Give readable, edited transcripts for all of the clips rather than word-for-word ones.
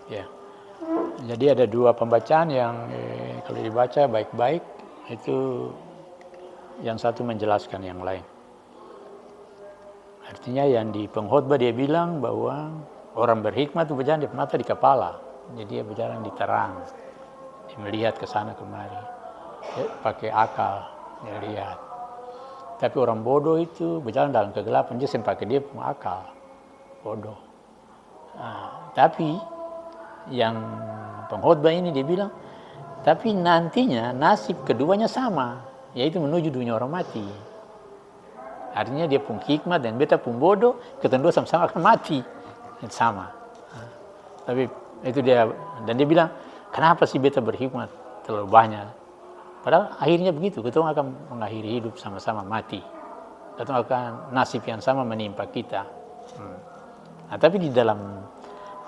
Ya. Jadi ada dua pembacaan yang kalau dibaca baik-baik itu yang satu menjelaskan yang lain. Artinya yang di pengkhotbah dia bilang bahwa orang berhikmat itu berjalan di mata di kepala. Jadi dia berjalan di terang. Dia melihat ke sana kemari. Dia pakai akal, dia lihat. Tapi orang bodoh itu berjalan dalam kegelapan, dia pakai dia punya akal. Bodoh. Nah, tapi yang pengkhotbah ini dia bilang, tapi nantinya nasib keduanya sama, yaitu menuju dunia orang mati. Artinya dia pun hikmat dan beta pun bodoh, ketemu sama-sama akan mati. Itu sama. Nah, tapi itu dia, dan dia bilang, kenapa sih beta berhikmat terlalu banyak? Padahal akhirnya begitu, kita akan mengakhiri hidup sama-sama mati. Kita akan nasib yang sama menimpa kita. Nah, tapi di dalam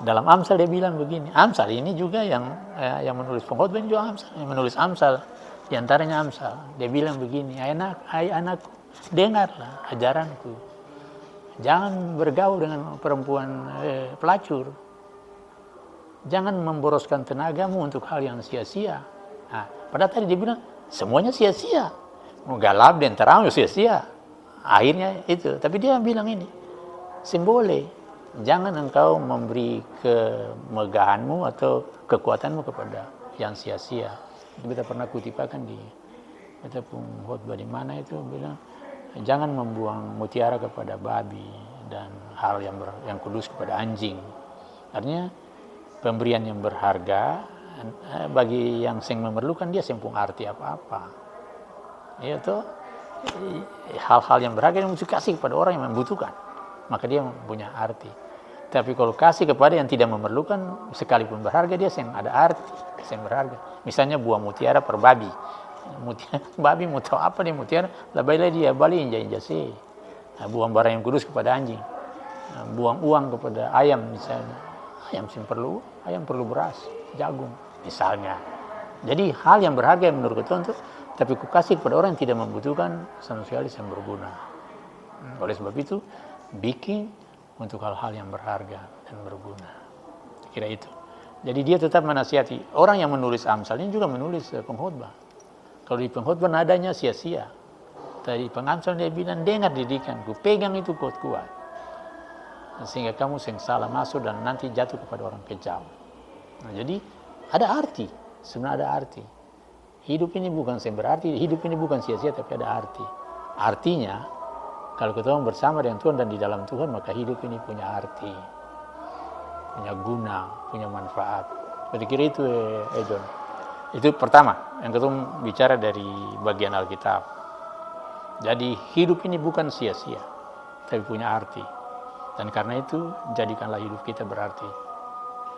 Amsal dia bilang begini. Amsal ini juga yang menulis pengkhotbah juga Amsal, yang menulis Amsal, di antaranya Amsal. Dia bilang begini, hai anakku, dengarlah ajaranku. Jangan bergaul dengan perempuan pelacur. Jangan memboroskan tenagamu untuk hal yang sia-sia. Nah, padahal tadi dia bilang semuanya sia-sia. Mau galap dan terang sia-sia. Akhirnya itu. Tapi dia bilang ini, boleh. Jangan engkau memberi kemegahanmu atau kekuatanmu kepada yang sia-sia. Kita pernah kutipakan di kita pun khotbah di mana itu bilang jangan membuang mutiara kepada babi dan hal yang kudus kepada anjing. Artinya pemberian yang berharga bagi yang sing memerlukan dia sempung arti apa-apa. Itu hal-hal yang berharga yang mesti kasih kepada orang yang membutuhkan, maka dia punya arti. Tapi kalau kasih kepada yang tidak memerlukan sekalipun berharga, dia sing ada arti, sing berharga. Misalnya buah mutiara per babi. Babi mau tahu apa dia mutiara, lebih dia balik inja-inja sih. Buang barang yang kudus kepada anjing. Buang uang kepada ayam misalnya. Ayam perlu beras, jagung misalnya. Jadi hal yang berharga yang menurut kita tapi ku kasih kepada orang yang tidak membutuhkan sama sekali yang berguna. Oleh sebab itu bikin untuk hal-hal yang berharga dan berguna. Kira itu. Jadi dia tetap menasihati. Orang yang menulis Amsal ini juga menulis pengkhotbah. Kalau di pengkhotbah nadanya sia-sia. Tadi pengamsal dia bilang, dengar didikanku, pegang itu kuat-kuat. Sehingga kamu yang salah masuk dan nanti jatuh kepada orang kejam. Nah, jadi ada arti, sebenarnya ada arti. Hidup ini bukan berarti, hidup ini bukan sia-sia tapi ada arti. Artinya, kalau kita bersama dengan Tuhan dan di dalam Tuhan, maka hidup ini punya arti, punya guna, punya manfaat. Saya kira itu, John. Itu pertama, yang kita bicara dari bagian Alkitab. Jadi hidup ini bukan sia-sia, tapi punya arti. Dan karena itu, jadikanlah hidup kita berarti.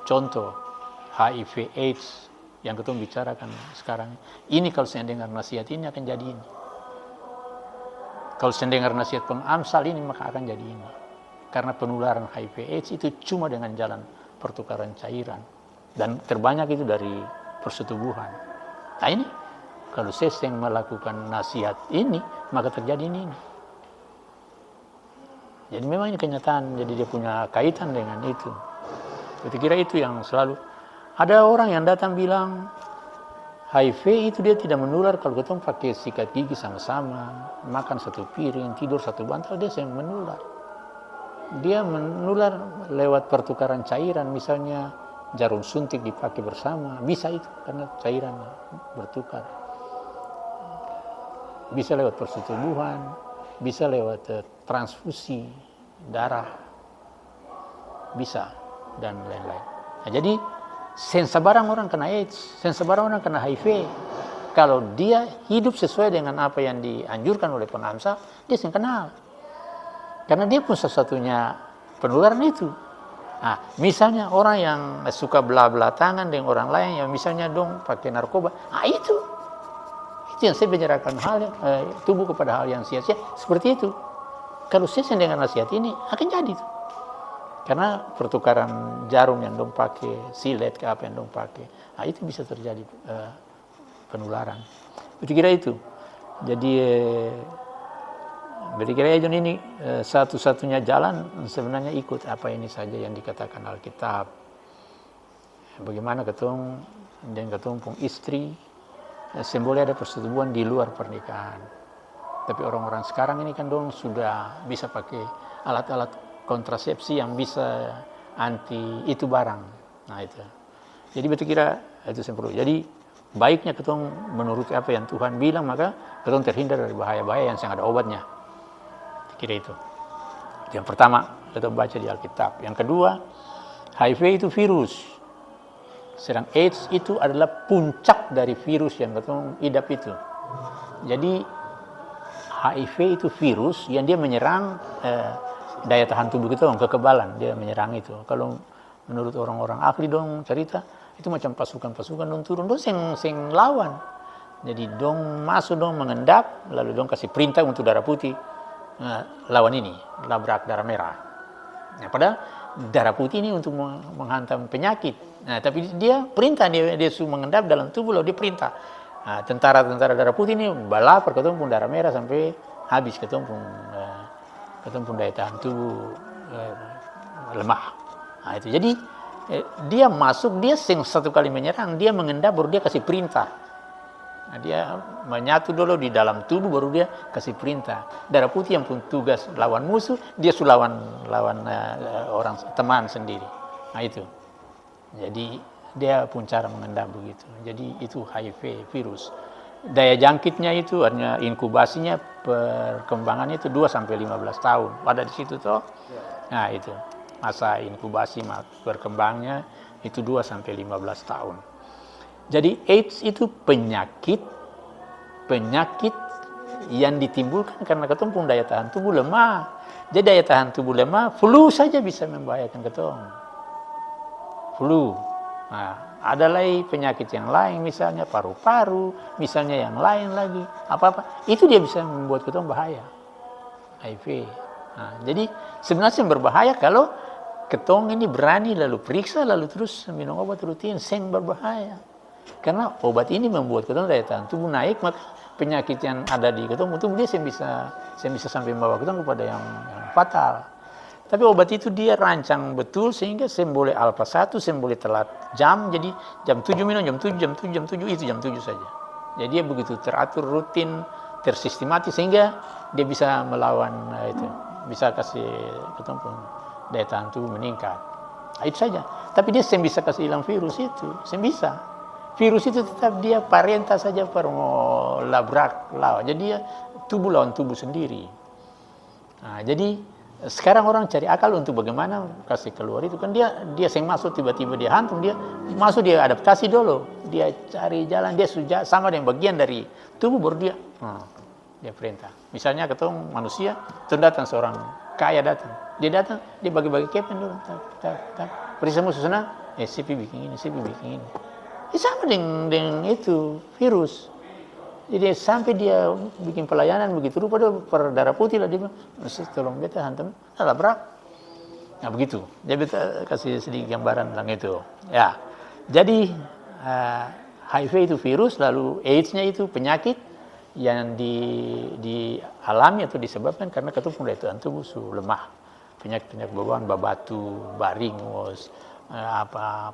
Contoh, HIV AIDS yang kita bicarakan sekarang. Ini kalau saya dengar nasihat ini akan jadi ini. Kalau saya dengar nasihat pengamsal ini maka akan jadi ini. Karena penularan HIV AIDS itu cuma dengan jalan pertukaran cairan. Dan terbanyak itu dari persetubuhan. Nah ini, kalau saya yang melakukan nasihat ini, maka terjadi ini. Jadi memang ini kenyataan, jadi dia punya kaitan dengan itu. Saya kira itu yang selalu. Ada orang yang datang bilang, HIV itu dia tidak menular kalau kita pakai sikat gigi sama-sama, makan satu piring, tidur satu bantal, dia yang menular. Dia menular lewat pertukaran cairan, misalnya jarum suntik dipakai bersama, bisa itu karena cairan bertukar. Bisa lewat persetubuhan, bisa lewat transfusi darah, bisa, dan lain-lain. Nah, jadi sebarang orang kena AIDS, sebarang orang kena HIV. Kalau dia hidup sesuai dengan apa yang dianjurkan oleh pengamsal, dia yang kenal. Karena dia pun satu-satunya penularan itu. Nah, misalnya orang yang suka belah-belah tangan dengan orang lain, yang misalnya dong pakai narkoba, itu yang saya bicarakan tubuh kepada hal yang sia-sia, seperti itu. Kalau saya dengan nasihat ini, akan jadi itu. Karena pertukaran jarum yang dong pakai, silet ke apa yang dong pakai, itu bisa terjadi penularan. Saya kira itu. Jadi berkira ini satu-satunya jalan sebenarnya ikut apa ini saja yang dikatakan Alkitab. bagaimana ketong dan ketong pun istri, boleh ada persetubuhan di luar pernikahan. Tapi orang-orang sekarang ini kan dong sudah bisa pakai alat-alat kontrasepsi yang bisa anti itu barang. Nah itu. Jadi betul kira itu perlu. Jadi baiknya ketong menuruti apa yang Tuhan bilang, maka ketong terhindar dari bahaya-bahaya yang sangat ada obatnya. Kira itu. Yang pertama, ketong baca di Alkitab. Yang kedua, HIV itu virus. Sedang AIDS itu adalah puncak dari virus yang ketong idap itu. Jadi HIV itu virus yang dia menyerang daya tahan tubuh kita, kekebalan dia menyerang itu. Kalau menurut orang-orang ahli dong cerita itu macam pasukan-pasukan dong turun dong sing lawan. Jadi dong masuk dong mengendap, lalu dong kasih perintah untuk darah putih lawan ini, labrak darah merah. Nah, padahal darah putih ini untuk menghantam penyakit. Nah, tapi dia perintah dia suruh mengendap dalam tubuh, lalu dia perintah. Nah, tentara darah putih ini balapar ketemu pun darah merah sampai habis, ketemu pun daya tahan tubuh lemah. Nah, itu jadi dia masuk, dia satu kali menyerang, dia mengendap baru dia kasih perintah. Nah, dia menyatu dulu di dalam tubuh baru dia kasih perintah. Darah putih yang pun tugas lawan musuh, dia sudah lawan orang teman sendiri. Nah itu. Jadi dia pun cara mengendap begitu. Jadi itu HIV virus. Daya jangkitnya itu artinya inkubasinya, perkembangannya itu 2 sampai 15 tahun. Pada di situ toh. Nah itu. Masa inkubasi berkembangnya itu 2 sampai 15 tahun. Jadi AIDS itu penyakit yang ditimbulkan karena ketong pun daya tahan tubuh lemah. Jadi daya tahan tubuh lemah, flu saja bisa membahayakan ketong. Flu. Nah, ada lagi penyakit yang lain, misalnya paru-paru, misalnya yang lain lagi, apa-apa. Itu dia bisa membuat ketong bahaya. HIV. Nah, jadi sebenarnya yang berbahaya kalau ketong ini berani lalu periksa, lalu terus minum obat rutin, yang berbahaya. Karena obat ini membuat ketong daya tahan tubuh naik, maka penyakit yang ada di ketong tubuh dia bisa sampai membawa ketong kepada yang fatal. Tapi obat itu dia rancang betul sehingga boleh alfa 1, boleh telat jam, jadi jam 7 minum, jam 7, itu jam 7 saja. Jadi dia begitu teratur, rutin, tersistematis sehingga dia bisa melawan itu, bisa kasih ketong pun daya tahan tubuh meningkat. Nah, itu saja. Tapi dia bisa kasih hilang virus itu, bisa. Virus itu tetap dia parenta saja mau labrak lawan. Jadi dia tubuh lawan tubuh sendiri. Nah, jadi sekarang orang cari akal untuk bagaimana kasih keluar itu kan dia yang masuk tiba-tiba dia hantam, dia masuk dia adaptasi dulu, dia cari jalan, dia sudah sama dengan bagian dari tubuh baru dia perintah. Misalnya ketemu manusia, terus datang seorang kaya datang, dia bagi-bagi kepen dulu, tak. Periksa musuh sana, sipi bikin ini. Sama dengan itu virus. Jadi sampai dia bikin pelayanan begitu rupa per darah putih lah dia bilang, tolong beta hantam, labrak. Nah begitu. Dia beta kasih sedikit gambaran tentang itu. Ya. Jadi HIV itu virus, lalu AIDS-nya itu penyakit yang dialami atau disebabkan karena ketemu daya tahan tubuh lemah. Penyakit bawaan, babatu, baring,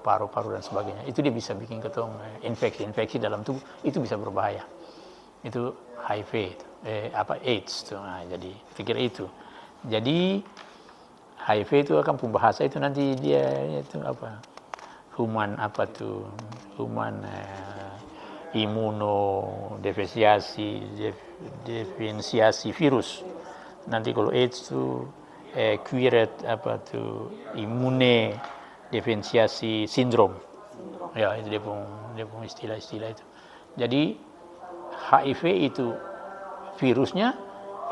paru-paru dan sebagainya. Itu dia bisa bikin ketong infeksi dalam tubuh, itu bisa berbahaya. Itu HIV itu. AIDS itu. Nah, jadi pikir itu. Jadi HIV itu akan pembahasa itu nanti dia itu human imunodefisiensi virus. Nanti kalau AIDS itu acquired immune defensiasi sindrom. Ya, itu dia pun istilah-istilah itu. Jadi HIV itu virusnya,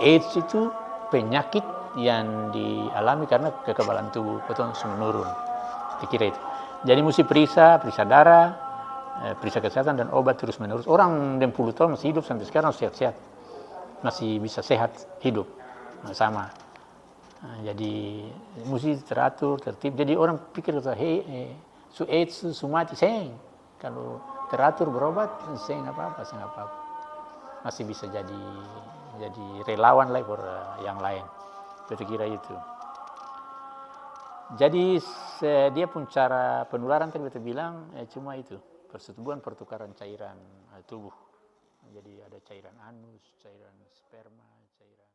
AIDS itu penyakit yang dialami karena kekebalan tubuh ketong menurun. Dikira itu. Jadi mesti periksa darah, periksa kesehatan dan obat terus menerus. Orang 60 tahun masih hidup sampai sekarang sehat-sehat. Masih bisa sehat hidup. Sama. Nah, jadi mesti teratur, tertib. Jadi orang pikir AIDS mati, kalau teratur berobat, apa-apa. Masih bisa jadi relawan lah yang lain. Saya kira itu. Jadi dia pun cara penularan tadi kita bilang cuma itu persetubuhan pertukaran cairan tubuh. Jadi ada cairan anus, cairan sperma, cairan